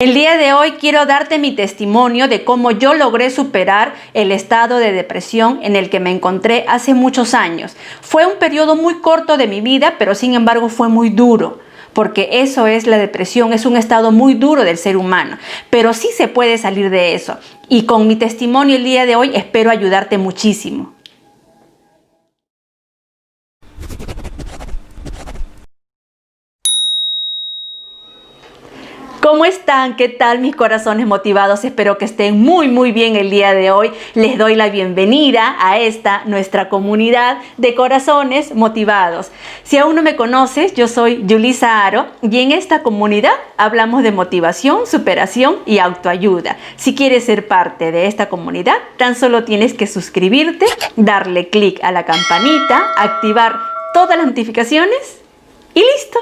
El día de hoy quiero darte mi testimonio de cómo yo logré superar el estado de depresión en el que me encontré hace muchos años. Fue un periodo muy corto de mi vida, pero sin embargo fue muy duro, porque eso es la depresión, es un estado muy duro del ser humano, pero sí se puede salir de eso. Y con mi testimonio el día de hoy espero ayudarte muchísimo. ¿Cómo están? ¿Qué tal mis corazones motivados? Espero que estén muy bien el día de hoy. Les doy la bienvenida a esta, nuestra comunidad de corazones motivados. Si aún no me conoces, yo soy Yulisa Aro y en esta comunidad hablamos de motivación, superación y autoayuda. Si quieres ser parte de esta comunidad, tan solo tienes que suscribirte, darle clic a la campanita, activar todas las notificaciones y listo.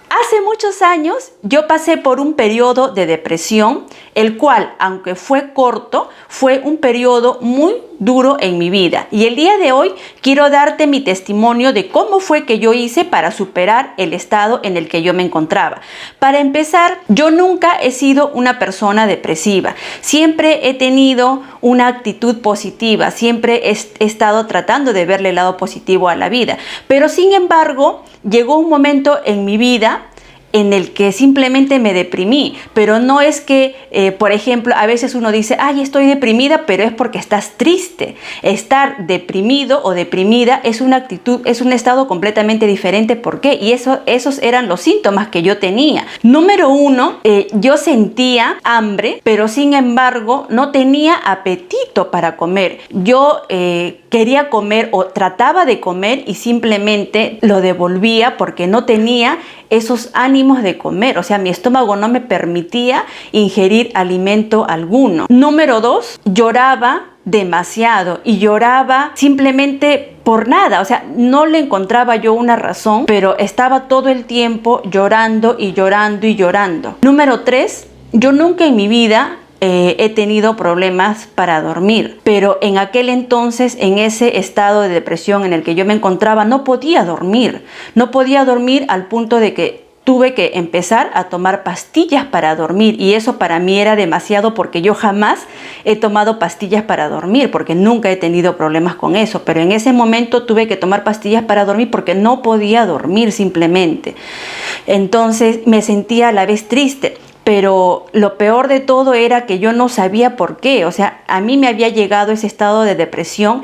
Hace muchos años yo pasé por un periodo de depresión, el cual, aunque fue corto, fue un periodo muy duro en mi vida. Y el día de hoy quiero darte mi testimonio de cómo fue que yo hice para superar el estado en el que yo me encontraba. Para empezar, yo nunca he sido una persona depresiva. Siempre he tenido una actitud positiva, siempre he estado tratando de verle el lado positivo a la vida. Pero sin embargo, llegó un momento en mi vida en el que simplemente me deprimí, pero no es que, por ejemplo, a veces uno dice, ay, estoy deprimida, pero es porque estás triste. Estar deprimido o deprimida es una actitud, es un estado completamente diferente. ¿Por qué? Y esos eran los síntomas que yo tenía. Número uno, yo sentía hambre, pero sin embargo no tenía apetito para comer. Yo quería comer o trataba de comer y simplemente lo devolvía porque no tenía esos ánimos de comer, o sea, mi estómago no me permitía ingerir alimento alguno. Número dos, lloraba demasiado y lloraba simplemente por nada, o sea, no le encontraba yo una razón, pero estaba todo el tiempo llorando y llorando y llorando. Número tres, yo nunca en mi vida he tenido problemas para dormir, pero en aquel entonces, en ese estado de depresión en el que yo me encontraba, no podía dormir al punto de que tuve que empezar a tomar pastillas para dormir, y eso para mí era demasiado porque yo jamás he tomado pastillas para dormir, porque nunca he tenido problemas con eso, pero en ese momento tuve que tomar pastillas para dormir porque no podía dormir simplemente. Entonces me sentía a la vez triste. Pero lo peor de todo era que yo no sabía por qué. O sea, a mí me había llegado ese estado de depresión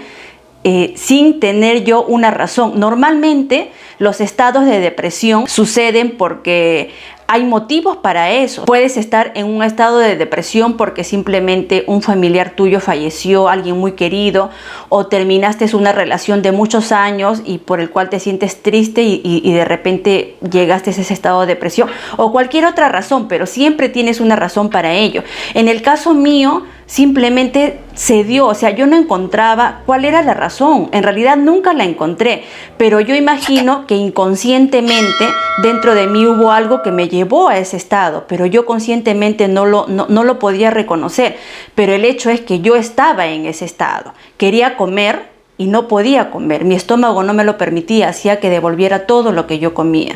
sin tener yo una razón. Normalmente los estados de depresión suceden porque hay motivos para eso. Puedes estar en un estado de depresión porque simplemente un familiar tuyo falleció, alguien muy querido, o terminaste una relación de muchos años y por el cual te sientes triste y de repente llegaste a ese estado de depresión, o cualquier otra razón, pero siempre tienes una razón para ello. En el caso mío, simplemente se dio, o sea, yo no encontraba cuál era la razón. En realidad nunca la encontré, pero yo imagino que inconscientemente dentro de mí hubo algo que me llevó a ese estado, pero yo conscientemente no lo podía reconocer. Pero el hecho es que yo estaba en ese estado. Quería comer y no podía comer. Mi estómago no me lo permitía, hacía que devolviera todo lo que yo comía.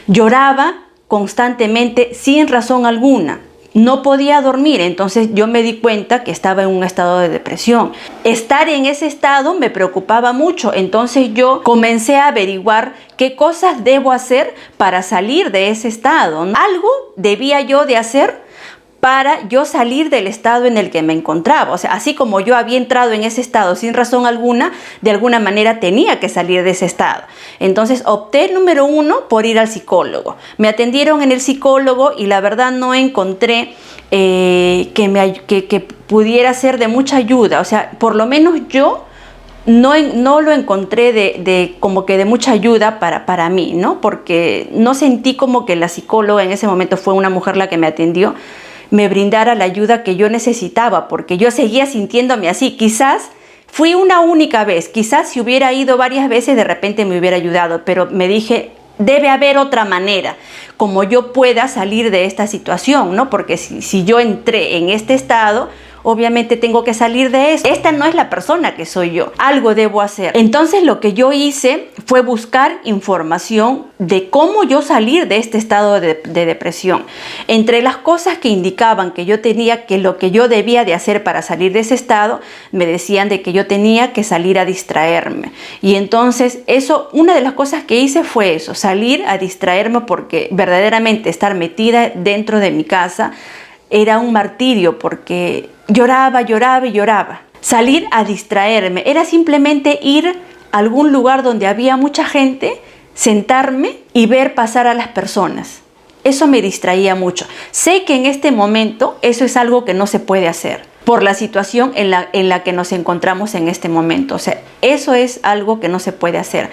Lloraba constantemente sin razón alguna. No podía dormir, entonces yo me di cuenta que estaba en un estado de depresión. Estar en ese estado me preocupaba mucho, entonces yo comencé a averiguar qué cosas debo hacer para salir de ese estado. Algo debía yo de hacer para yo salir del estado en el que me encontraba. O sea, así como yo había entrado en ese estado sin razón alguna, de alguna manera tenía que salir de ese estado. Entonces opté, número uno, por ir al psicólogo. Me atendieron en el psicólogo y la verdad no encontré que pudiera ser de mucha ayuda. O sea, por lo menos yo no lo encontré como que de mucha ayuda para mí, ¿no? Porque no sentí como que la psicóloga en ese momento, fue una mujer la que me atendió, me brindara la ayuda que yo necesitaba, porque yo seguía sintiéndome así. Quizás fui una única vez, quizás si hubiera ido varias veces de repente me hubiera ayudado, pero me dije, debe haber otra manera como yo pueda salir de esta situación, ¿no? Porque si yo entré en este estado, obviamente tengo que salir de eso. Esta no es la persona que soy yo, algo debo hacer. Entonces lo que yo hice fue buscar información de cómo yo salir de este estado de depresión. Entre las cosas que indicaban que yo tenía, que lo que yo debía de hacer para salir de ese estado, me decían de que yo tenía que salir a distraerme. Y entonces eso, una de las cosas que hice fue eso, salir a distraerme, porque verdaderamente estar metida dentro de mi casa era un martirio, porque lloraba, lloraba y lloraba. Salir a distraerme era simplemente ir a algún lugar donde había mucha gente, sentarme y ver pasar a las personas. Eso me distraía mucho. Sé que en este momento eso es algo que no se puede hacer por la situación en la que nos encontramos en este momento. O sea, eso es algo que no se puede hacer.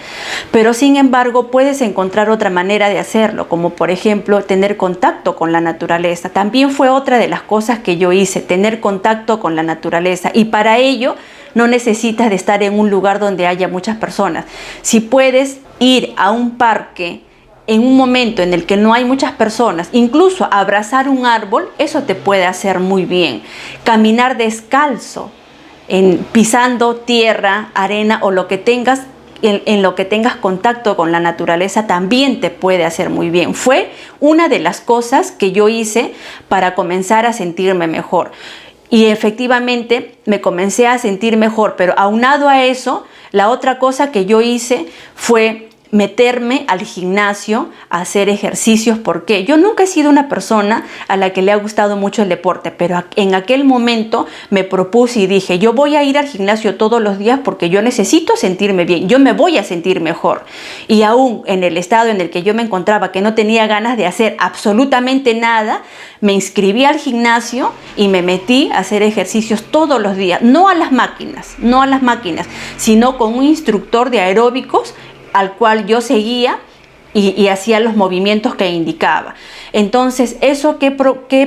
Pero sin embargo, puedes encontrar otra manera de hacerlo, como por ejemplo, tener contacto con la naturaleza. También fue otra de las cosas que yo hice, tener contacto con la naturaleza. Y para ello, no necesitas de estar en un lugar donde haya muchas personas. Si puedes ir a un parque en un momento en el que no hay muchas personas, incluso abrazar un árbol, eso te puede hacer muy bien. Caminar descalzo, pisando tierra, arena o lo que tengas, en lo que tengas contacto con la naturaleza, también te puede hacer muy bien. Fue una de las cosas que yo hice para comenzar a sentirme mejor. Y efectivamente me comencé a sentir mejor, pero aunado a eso, la otra cosa que yo hice fue meterme al gimnasio a hacer ejercicios, porque yo nunca he sido una persona a la que le ha gustado mucho el deporte, pero en aquel momento me propuse y dije, yo voy a ir al gimnasio todos los días porque yo necesito sentirme bien, yo me voy a sentir mejor. Y aún en el estado en el que yo me encontraba, que no tenía ganas de hacer absolutamente nada, me inscribí al gimnasio y me metí a hacer ejercicios todos los días, no a las máquinas, sino con un instructor de aeróbicos al cual yo seguía y hacía los movimientos que indicaba. Entonces, ¿eso qué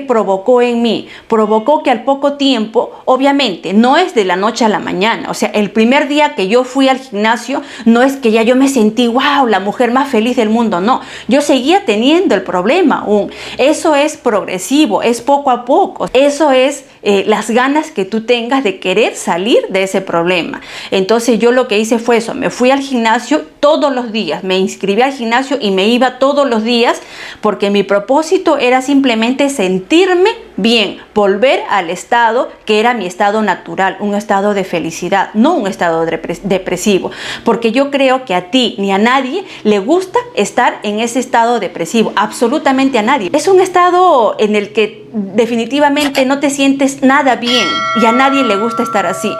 provocó en mí? Provocó que al poco tiempo, obviamente, no es de la noche a la mañana. O sea, el primer día que yo fui al gimnasio, no es que ya yo me sentí, wow, la mujer más feliz del mundo. No, yo seguía teniendo el problema aún. Eso es progresivo, es poco a poco. Eso es las ganas que tú tengas de querer salir de ese problema. Entonces, yo lo que hice fue eso. Me fui al gimnasio todos los días. Me inscribí al gimnasio y me iba todos los días porque mi propósito era simplemente sentirme bien, volver al estado que era mi estado natural, un estado de felicidad, no un estado depresivo, porque yo creo que a ti ni a nadie le gusta estar en ese estado depresivo, absolutamente a nadie. Es un estado en el que definitivamente no te sientes nada bien y a nadie le gusta estar así.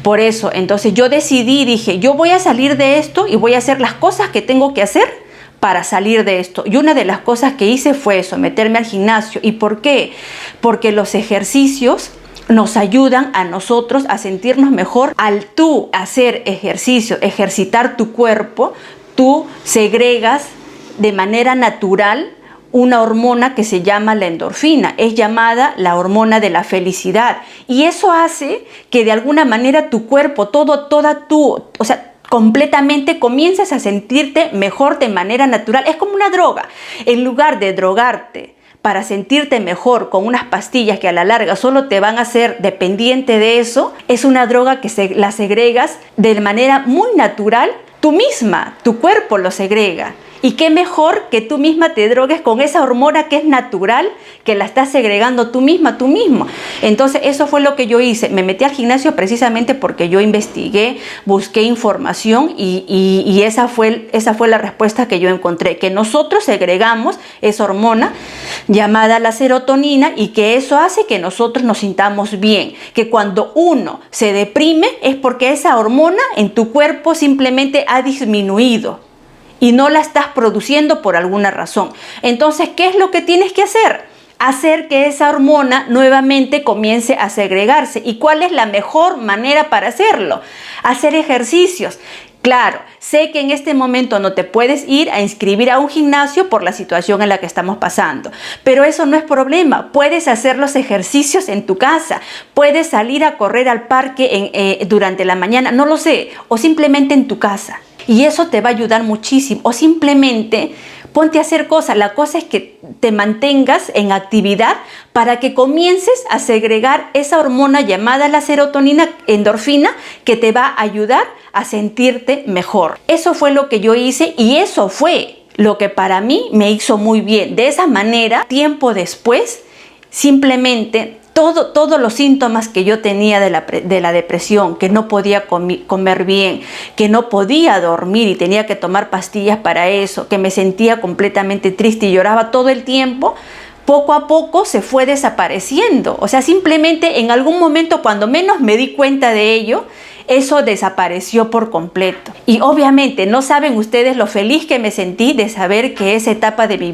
Por eso, entonces yo decidí, dije, yo voy a salir de esto y voy a hacer las cosas que tengo que hacer para salir de esto. Y una de las cosas que hice fue eso, meterme al gimnasio. ¿Y por qué? Porque los ejercicios nos ayudan a nosotros a sentirnos mejor. Al tú hacer ejercicio, ejercitar tu cuerpo, tú segregas de manera natural una hormona que se llama la endorfina, es llamada la hormona de la felicidad. Y eso hace que de alguna manera tu cuerpo, completamente comienzas a sentirte mejor de manera natural. Es como una droga. En lugar de drogarte para sentirte mejor con unas pastillas que a la larga solo te van a hacer dependiente de eso, es una droga que la segregas de manera muy natural. Tú misma, tu cuerpo lo segrega. Y qué mejor que tú misma te drogues con esa hormona que es natural, que la estás segregando tú misma, tú mismo. Entonces eso fue lo que yo hice. Me metí al gimnasio precisamente porque yo investigué, busqué información y esa fue la respuesta que yo encontré. Que nosotros segregamos esa hormona llamada la serotonina y que eso hace que nosotros nos sintamos bien. Que cuando uno se deprime es porque esa hormona en tu cuerpo simplemente ha disminuido y no la estás produciendo por alguna razón. Entonces, ¿qué es lo que tienes que hacer? Hacer que esa hormona nuevamente comience a segregarse. ¿Y cuál es la mejor manera para hacerlo? Hacer ejercicios. Claro, sé que en este momento no te puedes ir a inscribir a un gimnasio por la situación en la que estamos pasando, pero eso no es problema. Puedes hacer los ejercicios en tu casa, puedes salir a correr al parque durante la mañana, no lo sé, o simplemente en tu casa. Y eso te va a ayudar muchísimo. O simplemente Ponte a hacer cosas. La cosa es que te mantengas en actividad para que comiences a segregar esa hormona llamada la serotonina, endorfina, que te va a ayudar a sentirte mejor. Eso fue lo que yo hice y eso fue lo que para mí me hizo muy bien. De esa manera, tiempo después, simplemente todos los síntomas que yo tenía de la depresión, que no podía comer bien, que no podía dormir y tenía que tomar pastillas para eso, que me sentía completamente triste y lloraba todo el tiempo, poco a poco se fue desapareciendo. O sea, simplemente en algún momento, cuando menos me di cuenta de ello, eso desapareció por completo. Y obviamente no saben ustedes lo feliz que me sentí de saber que esa etapa de mi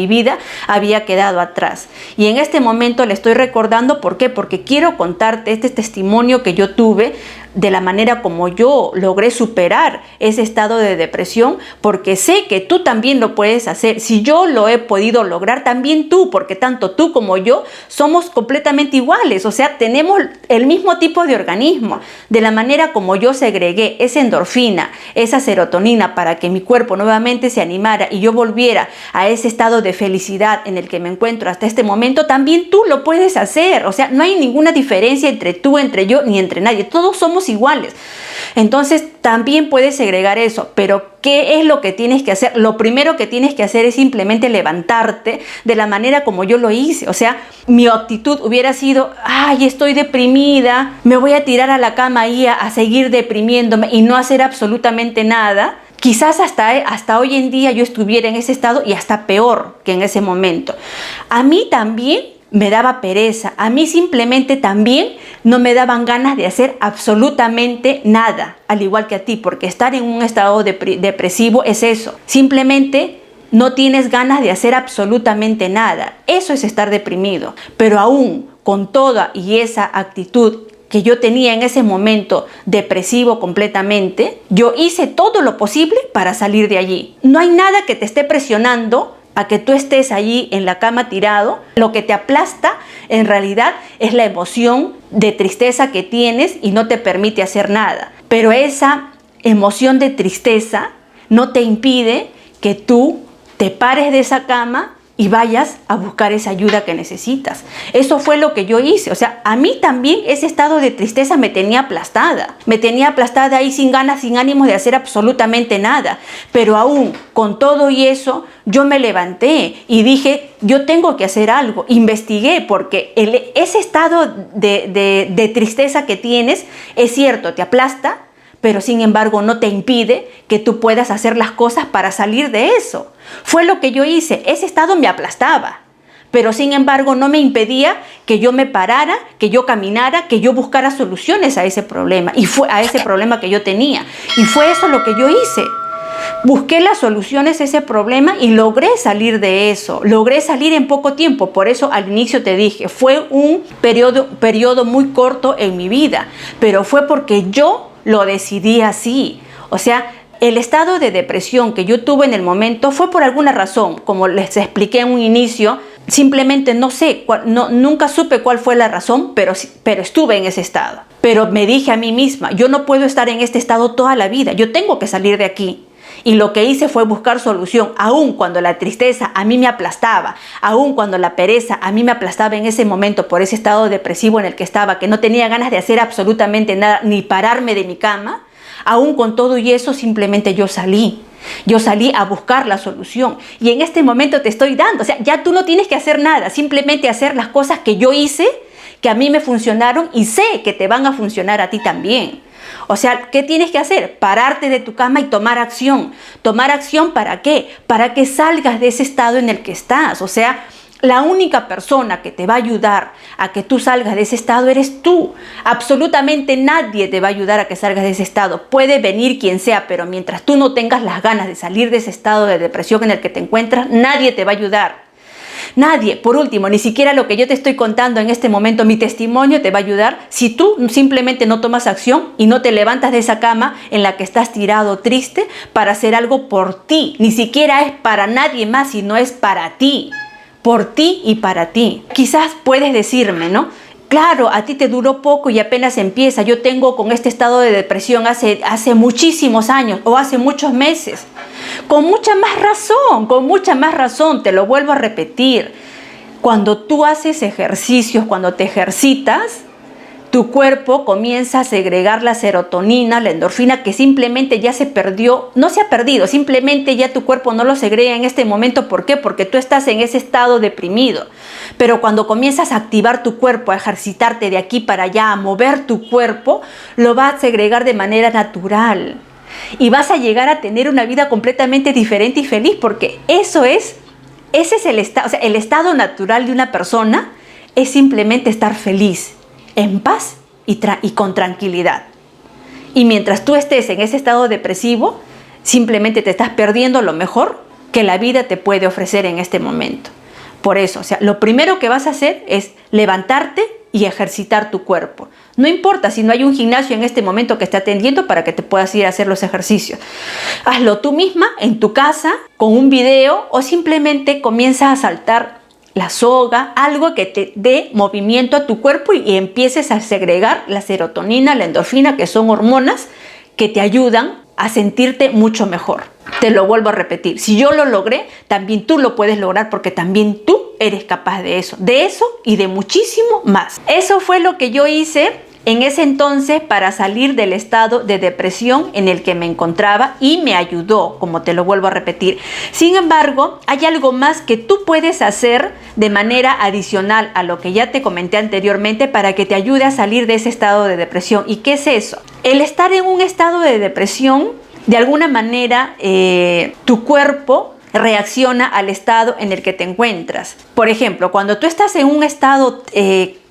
vida había quedado atrás. Y en este momento le estoy recordando, ¿por qué? Porque quiero contarte este testimonio que yo tuve de la manera como yo logré superar ese estado de depresión, porque sé que tú también lo puedes hacer. Si yo lo he podido lograr, también tú, porque tanto tú como yo somos completamente iguales, o sea, tenemos el mismo tipo de organismo. De la manera como yo segregué esa endorfina, esa serotonina para que mi cuerpo nuevamente se animara y yo volviera a ese estado de felicidad en el que me encuentro hasta este momento, también tú lo puedes hacer. O sea, no hay ninguna diferencia entre tú, entre yo, ni entre nadie. Todos somos iguales. Entonces también puedes segregar eso, pero ¿qué es lo que tienes que hacer? Lo primero que tienes que hacer es simplemente levantarte de la manera como yo lo hice. O sea, mi actitud hubiera sido, ay, estoy deprimida, me voy a tirar a la cama y a seguir deprimiéndome y no hacer absolutamente nada. Quizás hasta hoy en día yo estuviera en ese estado y hasta peor que en ese momento. A mí también me daba pereza, a mí simplemente también no me daban ganas de hacer absolutamente nada, al igual que a ti, porque estar en un estado depresivo es eso, simplemente no tienes ganas de hacer absolutamente nada. Eso es estar deprimido. Pero aún con toda y esa actitud que yo tenía en ese momento depresivo completamente, yo hice todo lo posible para salir de allí. No hay nada que te esté presionando a que tú estés allí en la cama tirado. Lo que te aplasta en realidad es la emoción de tristeza que tienes y no te permite hacer nada. Pero esa emoción de tristeza no te impide que tú te pares de esa cama y vayas a buscar esa ayuda que necesitas. Eso fue lo que yo hice. O sea, a mí también ese estado de tristeza me tenía aplastada. Me tenía aplastada ahí sin ganas, sin ánimos de hacer absolutamente nada. Pero aún con todo y eso, yo me levanté y dije, yo tengo que hacer algo. Investigué, porque ese estado de tristeza que tienes, es cierto, te aplasta, pero sin embargo no te impide que tú puedas hacer las cosas para salir de eso. Fue lo que yo hice. Ese estado me aplastaba, pero sin embargo no me impedía que yo me parara, que yo caminara, que yo buscara soluciones a ese problema, y fue a ese problema que yo tenía. Y fue eso lo que yo hice. Busqué las soluciones a ese problema y logré salir de eso. Logré salir en poco tiempo. Por eso al inicio te dije, fue un periodo muy corto en mi vida, pero fue porque yo lo decidí así. O sea, el estado de depresión que yo tuve en el momento fue por alguna razón. Como les expliqué en un inicio, simplemente no sé, nunca supe cuál fue la razón, pero estuve en ese estado. Pero me dije a mí misma, yo no puedo estar en este estado toda la vida, yo tengo que salir de aquí. Y lo que hice fue buscar solución, aun cuando la tristeza a mí me aplastaba, aun cuando la pereza a mí me aplastaba en ese momento por ese estado depresivo en el que estaba, que no tenía ganas de hacer absolutamente nada, ni pararme de mi cama. Aún con todo y eso, simplemente yo salí a buscar la solución. Y en este momento te estoy dando, o sea, ya tú no tienes que hacer nada, simplemente hacer las cosas que yo hice, que a mí me funcionaron y sé que te van a funcionar a ti también. O sea, ¿qué tienes que hacer? Pararte de tu cama y tomar acción. ¿Tomar acción para qué? Para que salgas de ese estado en el que estás. O sea, la única persona que te va a ayudar a que tú salgas de ese estado eres tú. Absolutamente nadie te va a ayudar a que salgas de ese estado. Puede venir quien sea, pero mientras tú no tengas las ganas de salir de ese estado de depresión en el que te encuentras, nadie te va a ayudar. Nadie. Por último, ni siquiera lo que yo te estoy contando en este momento, mi testimonio, te va a ayudar si tú simplemente no tomas acción y no te levantas de esa cama en la que estás tirado triste para hacer algo por ti. Ni siquiera es para nadie más, sino es para ti. Por ti y para ti. Quizás puedes decirme, ¿no? Claro, a ti te duró poco y apenas empieza. Yo tengo con este estado de depresión hace muchísimos años o hace muchos meses. Con mucha más razón, te lo vuelvo a repetir. Cuando tú haces ejercicios, cuando te ejercitas, tu cuerpo comienza a segregar la serotonina, la endorfina, que simplemente ya se perdió, no se ha perdido, simplemente ya tu cuerpo no lo segrega en este momento. ¿Por qué? Porque tú estás en ese estado deprimido. Pero cuando comienzas a activar tu cuerpo, a ejercitarte de aquí para allá, a mover tu cuerpo, lo va a segregar de manera natural. Y vas a llegar a tener una vida completamente diferente y feliz, porque ese es el estado, o sea, el estado natural de una persona es simplemente estar feliz, en paz y con tranquilidad. Y mientras tú estés en ese estado depresivo, simplemente te estás perdiendo lo mejor que la vida te puede ofrecer en este momento. Por eso, o sea, lo primero que vas a hacer es levantarte y ejercitar tu cuerpo. No importa si no hay un gimnasio en este momento que esté atendiendo para que te puedas ir a hacer los ejercicios. Hazlo tú misma en tu casa con un video o simplemente comienza a saltar la soga, algo que te dé movimiento a tu cuerpo y empieces a segregar la serotonina, la endorfina, que son hormonas que te ayudan a sentirte mucho mejor. Te lo vuelvo a repetir, si yo lo logré, también tú lo puedes lograr, porque también tú eres capaz de eso y de muchísimo más. Eso fue lo que yo hice en ese entonces para salir del estado de depresión en el que me encontraba y me ayudó, como te lo vuelvo a repetir. Sin embargo, hay algo más que tú puedes hacer de manera adicional a lo que ya te comenté anteriormente para que te ayude a salir de ese estado de depresión. ¿Y qué es eso? El estar en un estado de depresión, de alguna manera, tu cuerpo reacciona al estado en el que te encuentras. Por ejemplo, cuando tú estás en un estado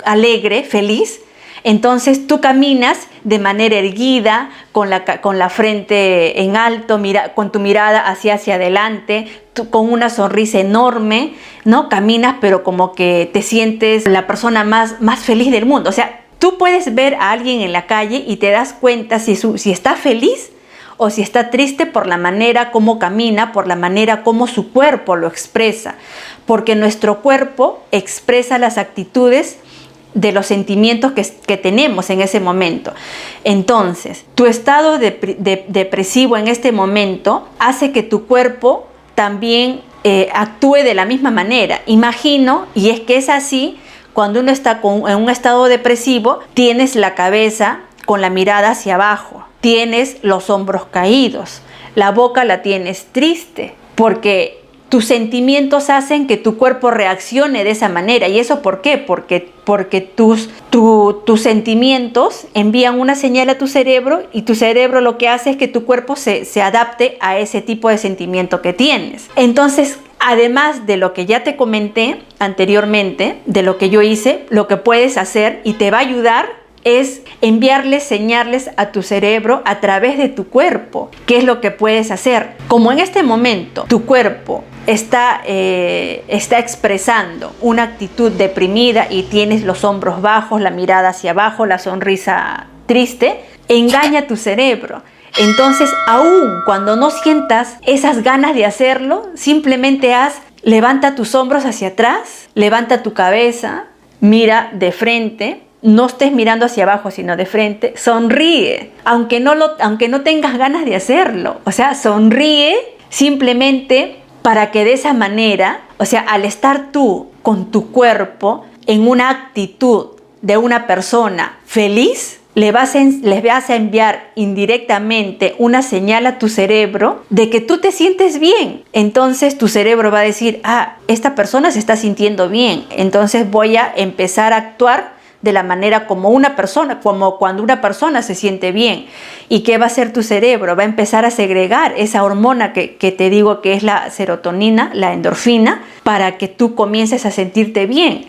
alegre, feliz, entonces tú caminas de manera erguida, con la frente en alto, con tu mirada hacia adelante, con una sonrisa enorme, ¿no? Caminas, pero como que te sientes la persona más feliz del mundo. O sea, tú puedes ver a alguien en la calle y te das cuenta si está feliz o si está triste por la manera como camina, por la manera como su cuerpo lo expresa. Porque nuestro cuerpo expresa las actitudes de los sentimientos que tenemos en ese momento. Entonces, tu estado depresivo en este momento hace que tu cuerpo también actúe de la misma manera. Imagino, y es que es así, cuando uno está en un estado depresivo, tienes la cabeza con la mirada hacia abajo, tienes los hombros caídos, la boca la tienes triste, porque tus sentimientos hacen que tu cuerpo reaccione de esa manera. ¿Y eso por qué? Porque tus sentimientos envían una señal a tu cerebro y tu cerebro lo que hace es que tu cuerpo se adapte a ese tipo de sentimiento que tienes. Entonces, además de lo que ya te comenté anteriormente, de lo que yo hice, lo que puedes hacer y te va a ayudar es enviarles señales a tu cerebro a través de tu cuerpo. ¿Qué es lo que puedes hacer? Como en este momento tu cuerpo está expresando una actitud deprimida y tienes los hombros bajos, la mirada hacia abajo, la sonrisa triste, engaña a tu cerebro. Entonces, aún cuando no sientas esas ganas de hacerlo, simplemente levanta tus hombros hacia atrás, levanta tu cabeza, mira de frente. No estés mirando hacia abajo, sino de frente. Sonríe, aunque no tengas ganas de hacerlo. O sea, sonríe simplemente para que de esa manera, o sea, al estar tú con tu cuerpo en una actitud de una persona feliz, les vas a enviar indirectamente una señal a tu cerebro de que tú te sientes bien. Entonces tu cerebro va a decir, esta persona se está sintiendo bien, entonces voy a empezar a actuar de la manera como cuando una persona se siente bien. ¿Y qué va a hacer tu cerebro? Va a empezar a segregar esa hormona que te digo que es la serotonina, la endorfina, para que tú comiences a sentirte bien.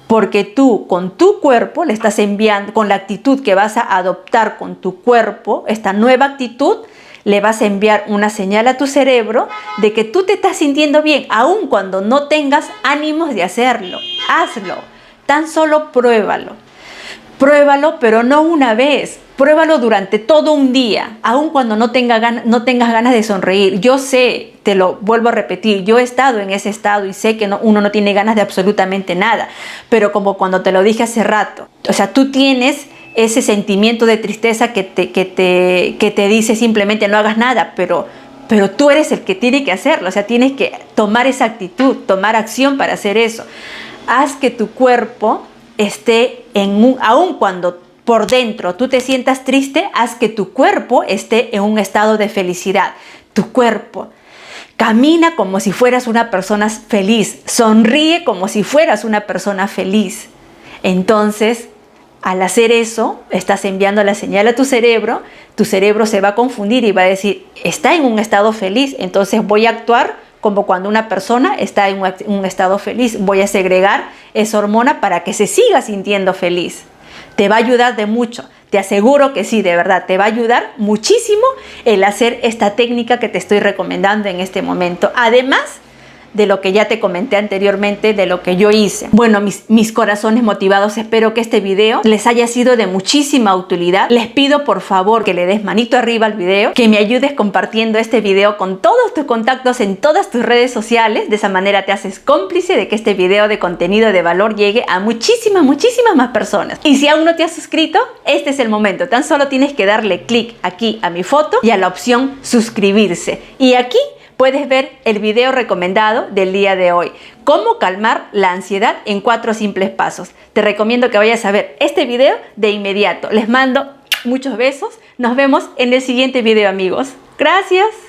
Porque tú con tu cuerpo le estás enviando, con la actitud que vas a adoptar con tu cuerpo, esta nueva actitud, le vas a enviar una señal a tu cerebro de que tú te estás sintiendo bien, aun cuando no tengas ánimos de hacerlo. Hazlo. Tan solo pruébalo. Pruébalo, pero no una vez. Pruébalo durante todo un día, aun cuando no tengas ganas de sonreír. Yo sé, te lo vuelvo a repetir, yo he estado en ese estado y sé que uno no tiene ganas de absolutamente nada. Pero como cuando te lo dije hace rato, O sea, tú tienes ese sentimiento de tristeza que te dice simplemente no hagas nada, pero tú eres el que tiene que hacerlo. O sea, tienes que tomar esa actitud, tomar acción para hacer eso. Haz que tu cuerpo esté aun cuando por dentro tú te sientas triste, haz que tu cuerpo esté en un estado de felicidad. Tu cuerpo. Camina como si fueras una persona feliz. Sonríe como si fueras una persona feliz. Entonces, al hacer eso, estás enviando la señal a tu cerebro se va a confundir y va a decir, está en un estado feliz, entonces voy a actuar como cuando una persona está en un estado feliz. Voy a segregar esa hormona para que se siga sintiendo feliz. Te va a ayudar de mucho. Te aseguro que sí, de verdad, te va a ayudar muchísimo el hacer esta técnica que te estoy recomendando en este momento. Además de lo que ya te comenté anteriormente, de lo que yo hice. Bueno, mis corazones motivados, espero que este video les haya sido de muchísima utilidad. Les pido por favor que le des manito arriba al video, que me ayudes compartiendo este video con todos tus contactos en todas tus redes sociales. De esa manera te haces cómplice de que este video de contenido de valor llegue a muchísimas más personas. Y si aún no te has suscrito, este es el momento. Tan solo tienes que darle clic aquí a mi foto y a la opción suscribirse. Y aquí puedes ver el video recomendado del día de hoy. Cómo calmar la ansiedad en 4 simples pasos. Te recomiendo que vayas a ver este video de inmediato. Les mando muchos besos. Nos vemos en el siguiente video, amigos. Gracias.